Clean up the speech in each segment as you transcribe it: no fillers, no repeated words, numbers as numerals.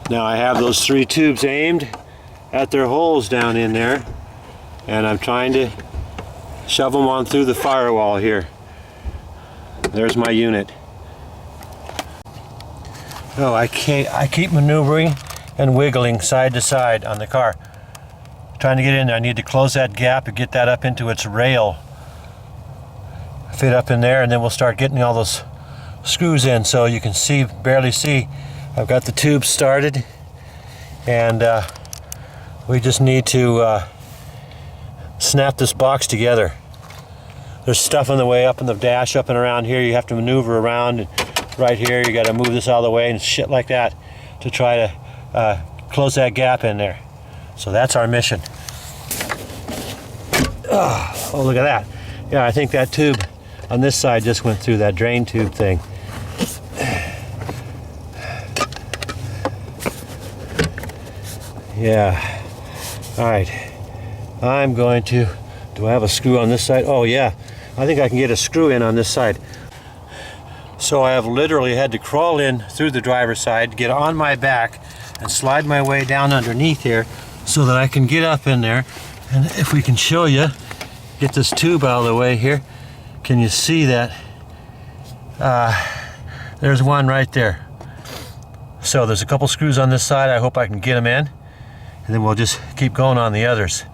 Now I have those 3 tubes aimed at their holes down in there, and I'm trying to shove them on through the firewall here. There's my unit. Oh, I keep maneuvering and wiggling side to side on the car, trying to get in there. I need to close that gap and get that up into its rail, fit up in there, and then we'll start getting all those screws in so you can see, barely see. I've got the tube started, and we just need to snap this box together. There's stuff on the way up in the dash, up and around here. You have to maneuver around, and right here you got to move this out of the way and shit like that to try to close that gap in there. So that's our mission. Oh, look at that. Yeah, I think that tube on this side just went through that drain tube thing. Yeah. All right. I'm going to, do I have a screw on this side? Oh yeah, I think I can get a screw in on this side. So I have literally had to crawl in through the driver's side, get on my back, and slide my way down underneath here so that I can get up in there. And if we can show you, get this tube out of the way here. Can you see that? There's one right there. So there's a couple screws on this side. I hope I can get them in, and then we'll just keep going on the others.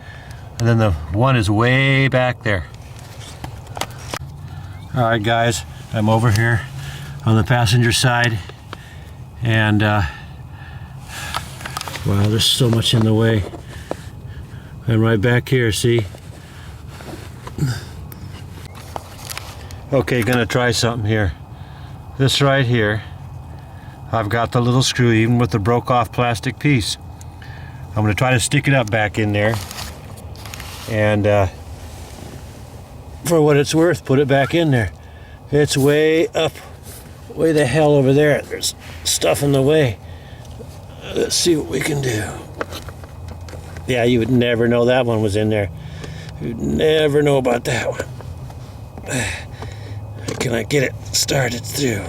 And then the one is way back there. All right, guys, I'm over here on the passenger side, and wow, there's so much in the way. And right back here, see? Okay, gonna try something here. This right here, I've got the little screw, even with the broke off plastic piece. I'm gonna try to stick it up back in there, and for what it's worth, put it back in there. It's way up, way the hell over there. There's stuff in the way. Let's see what we can do. Yeah, you would never know that one was in there. You'd never know about that one. Can I get it started through?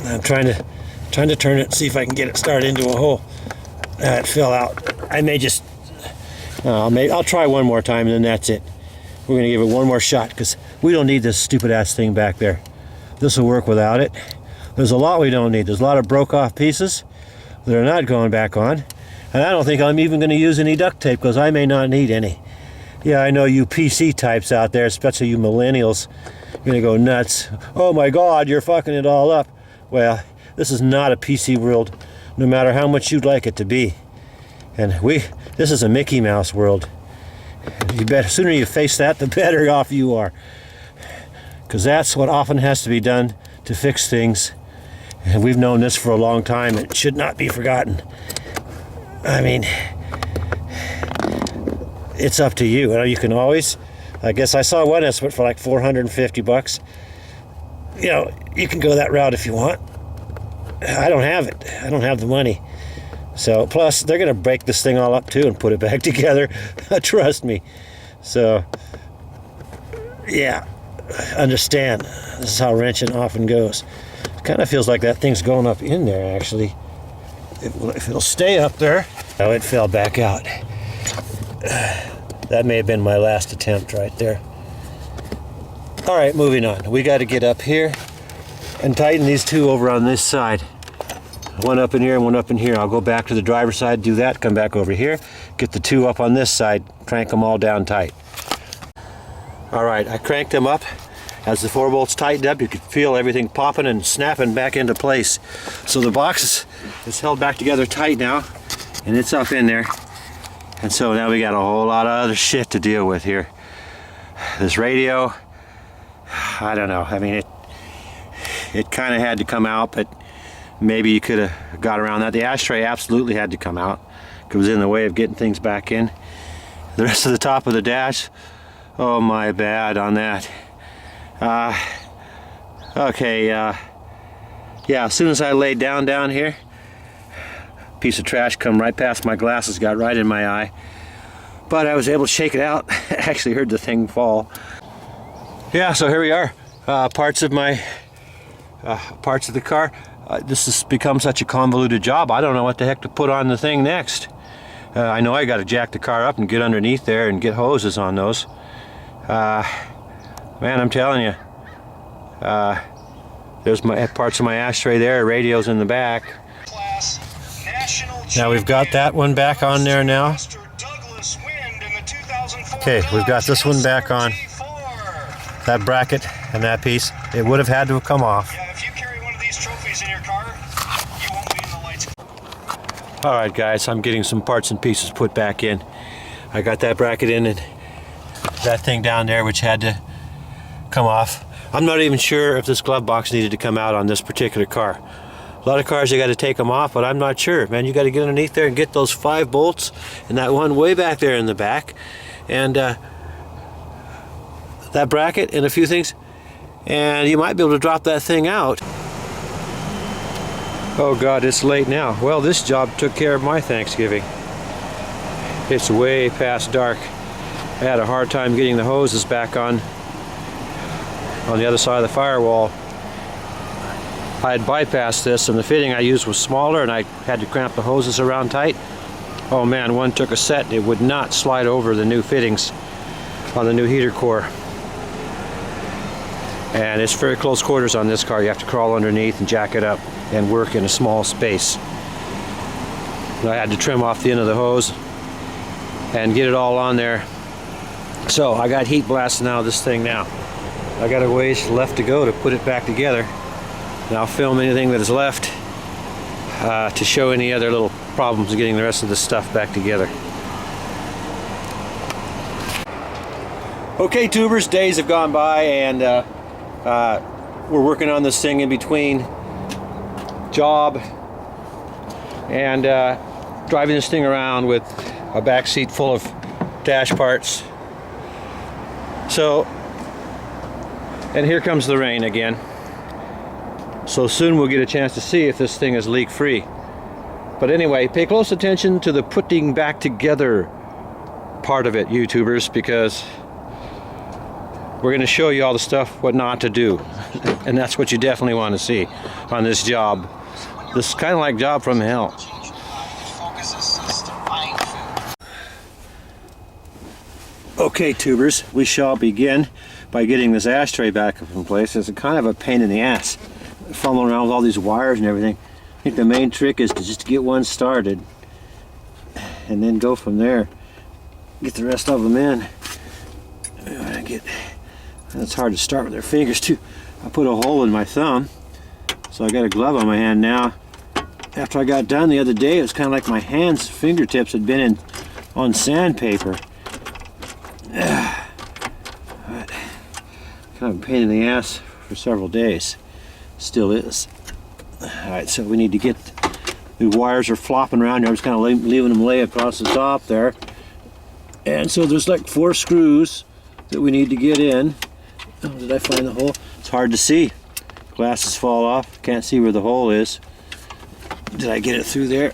I'm trying to turn it, see if I can get it started into a hole. It fell out. I may just, I'll try one more time, and then that's it. We're gonna give it one more shot, because we don't need this stupid ass thing back there. This will work without it. There's a lot we don't need. There's a lot of broke off pieces that are not going back on. And I don't think I'm even gonna use any duct tape, because I may not need any. Yeah, I know you PC types out there, especially you millennials, you're gonna go nuts. Oh my God, you're fucking it all up. Well, this is not a PC world, no matter how much you'd like it to be. And this is a Mickey Mouse world. You bet, the sooner you face that, the better off you are. Because that's what often has to be done to fix things. And we've known this for a long time. It should not be forgotten. I mean, it's up to you. You know, you can always, I guess I saw one estimate for like 450 bucks. You know, you can go that route if you want. I don't have it. I don't have the money. So, plus, they're going to break this thing all up too and put it back together. Trust me. So, yeah, understand. This is how wrenching often goes. It kind of feels like that thing's going up in there, actually. If it'll stay up there. Oh, it fell back out. That may have been my last attempt right there. All right, moving on. We got to get up here and tighten these two over on this side. One up in here and one up in here. I'll go back to the driver's side, do that, come back over here, get the two up on this side, crank them all down tight. All right, I cranked them up. As the 4 bolts tightened up, you could feel everything popping and snapping back into place. So the box is held back together tight now, and it's up in there. And so now we got a whole lot of other shit to deal with here. This radio, I don't know. I mean, it kind of had to come out, but maybe you could have got around that. The ashtray absolutely had to come out. It was in the way of getting things back in. The rest of the top of the dash, oh my bad on that. Okay, yeah, as soon as I laid down here, a piece of trash come right past my glasses, got right in my eye. But I was able to shake it out. Actually heard the thing fall. Yeah, so here we are. Parts of my parts of the car. This has become such a convoluted job. I don't know what the heck to put on the thing next. I know I got to jack the car up and get underneath there and get hoses on those. Man, I'm telling you, there's parts of my ashtray there, radios in the back. Now we've got that one back on there now. Okay, we've got this one back on. That bracket and that piece, it would have had to have come off. Yeah, if you carry one of these trophies in your car, you won't be in the lights. Alright guys, I'm getting some parts and pieces put back in. I got that bracket in and that thing down there which had to come off. I'm not even sure if this glove box needed to come out on this particular car. A lot of cars you got to take them off, but I'm not sure. Man, you got to get underneath there and get those 5 bolts and that one way back there in the back. And that bracket and a few things, and you might be able to drop that thing out. Oh God, it's late now. Well, this job took care of my Thanksgiving. It's way past dark. I had a hard time getting the hoses back on the other side of the firewall. I had bypassed this and the fitting I used was smaller and I had to cramp the hoses around tight. Oh man, one took a set. It would not slide over the new fittings on the new heater core. And it's very close quarters on this car. You have to crawl underneath and jack it up and work in a small space. And I had to trim off the end of the hose and get it all on there. So I got heat blasting out of this thing now. I got a ways left to go to put it back together. And I'll film anything that is left to show any other little problems getting the rest of the stuff back together. Okay, tubers, days have gone by and we're working on this thing in between job and driving this thing around with a back seat full of dash parts. So, and here comes the rain again. So soon we'll get a chance to see if this thing is leak free. But anyway, pay close attention to the putting back together part of it, YouTubers, because we're going to show you all the stuff what not to do. And that's what you definitely want to see on this job. This is kind of like job from hell. Okay, tubers, we shall begin by getting this ashtray back up in place. It's kind of a pain in the ass, fumbling around with all these wires and everything. I think the main trick is to just get one started and then go from there. Get the rest of them in. It's hard to start with their fingers too. I put a hole in my thumb, so I got a glove on my hand now. After I got done the other day, it was kind of like my hands, fingertips had been on sandpaper. But kind of a pain in the ass for several days. Still is. Alright, so we need to get the wires are flopping around here. I'm just kind of leaving them lay across the top there. And so there's like 4 screws that we need to get in. Oh, did I find the hole? It's hard to see. Glasses fall off. Can't see where the hole is. Did I get it through there?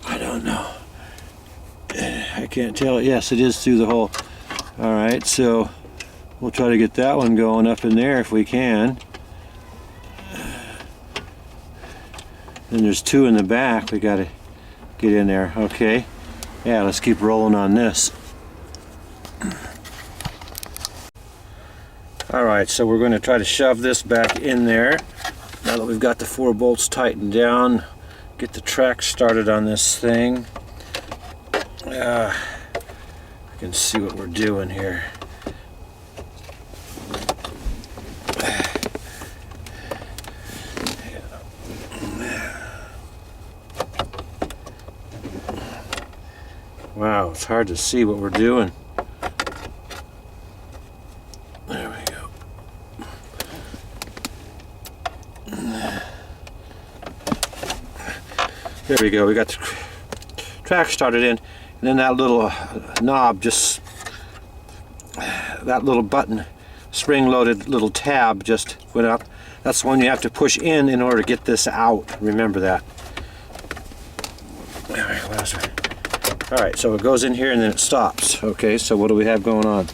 I don't know. I can't tell. Yes, it is through the hole. Alright, so we'll try to get that one going up in there if we can. Then there's 2 in the back we got to get in there. Okay. Yeah, let's keep rolling on this. Alright, so we're going to try to shove this back in there. Now that we've got the 4 bolts tightened down, get the track started on this thing. I can see what we're doing here. Wow, it's hard to see what we're doing. There we go. There we go. We got the track started in, and then that little knob just, that little button, spring-loaded little tab just went up. That's the one you have to push in order to get this out. Remember that. All right, what else? All right, so it goes in here and then it stops. Okay, so what do we have going on?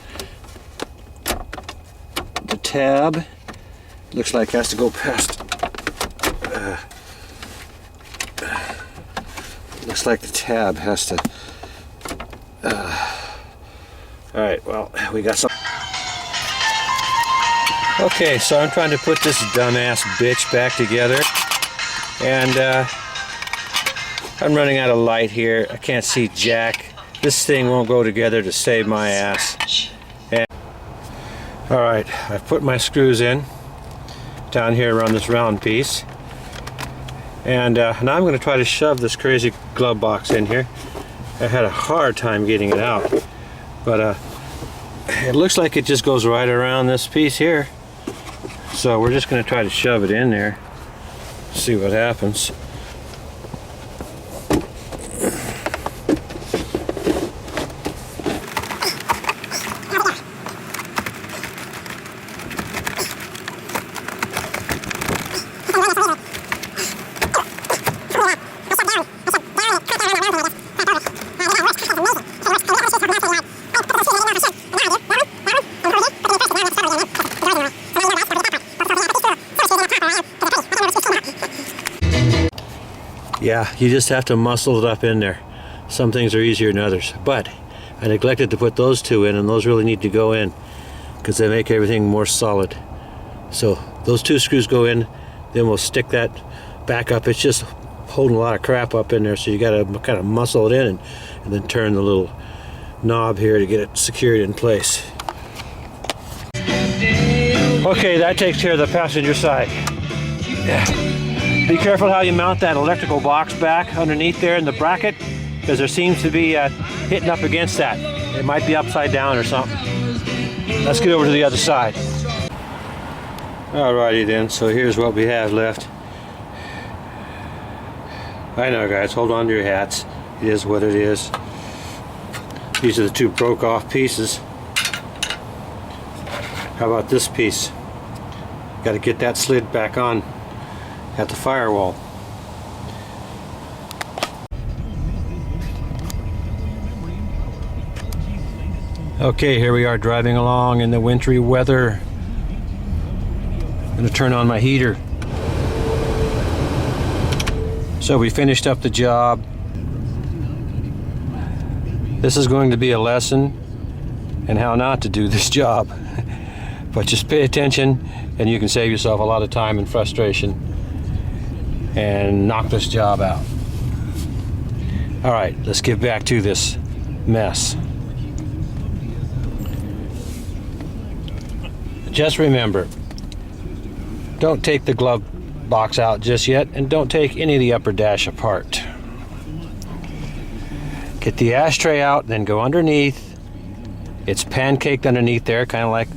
The tab Looks like it has to go past. Looks like the tab has to. All right, well, we got some. Okay, so I'm trying to put this dumbass bitch back together, and I'm running out of light here. I can't see jack. This thing won't go together to save my ass. And, all right, I've put my screws in down here around this round piece, and now I'm going to try to shove this crazy glove box in here. I had a hard time getting it out, but it looks like it just goes right around this piece here. So we're just going to try to shove it in there, see what happens. Yeah, you just have to muscle it up in there. Some things are easier than others, but I neglected to put those two in, and those really need to go in because they make everything more solid. So those two screws go in, then we'll stick that back up. It's just holding a lot of crap up in there, so you got to kind of muscle it in and then turn the little knob here to get it secured in place. Okay, that takes care of the passenger side. Yeah. Be careful how you mount that electrical box back underneath there in the bracket, because there seems to be hitting up against that. It might be upside down or something. Let's get over to the other side. Alrighty then, so here's what we have left. I know, guys, hold on to your hats. It is what it is. These are the two broke off pieces. How about this piece? Got to get that slid back on at the firewall. Okay, here we are driving along in the wintry weather. I'm going to turn on my heater. So we finished up the job. This is going to be a lesson in how not to do this job. But just pay attention and you can save yourself a lot of time and frustration and knock this job out. All right, let's get back to this mess. Just remember, don't take the glove box out just yet, and don't take any of the upper dash apart. Get the ashtray out, then go underneath. It's pancaked underneath there, kind of like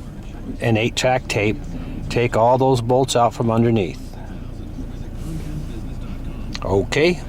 an 8-track tape. Take all those bolts out from underneath. Okay.